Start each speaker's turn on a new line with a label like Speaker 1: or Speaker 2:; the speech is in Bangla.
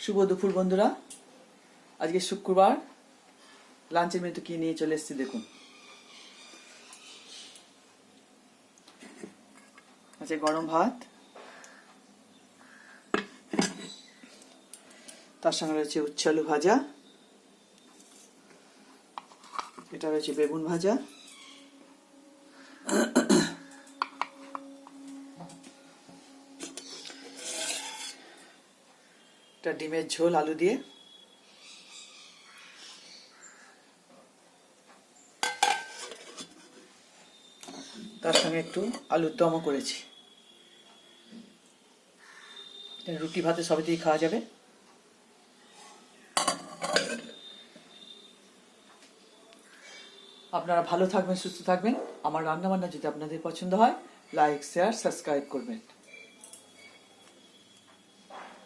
Speaker 1: শুভ দুপুর বন্ধুরা। আজকে শুক্রবার, লাঞ্চের মেনু কি নিয়ে চলে এসেছি দেখুন। আছে গরম ভাত, তার সঙ্গে রয়েছে উচ্ছে আলু ভাজা, এটা রয়েছে বেগুন ভাজা, এটা ডিমের ঝোল আলু দিয়ে, তার সঙ্গে একটু আলুর দমও করেছি। রুটি ভাতে সবেতেই খাওয়া যাবে। আপনারা ভালো থাকবেন, সুস্থ থাকবেন। আমার রান্নাবান্না যদি আপনাদের পছন্দ হয়, লাইক, শেয়ার, সাবস্ক্রাইব করবেন।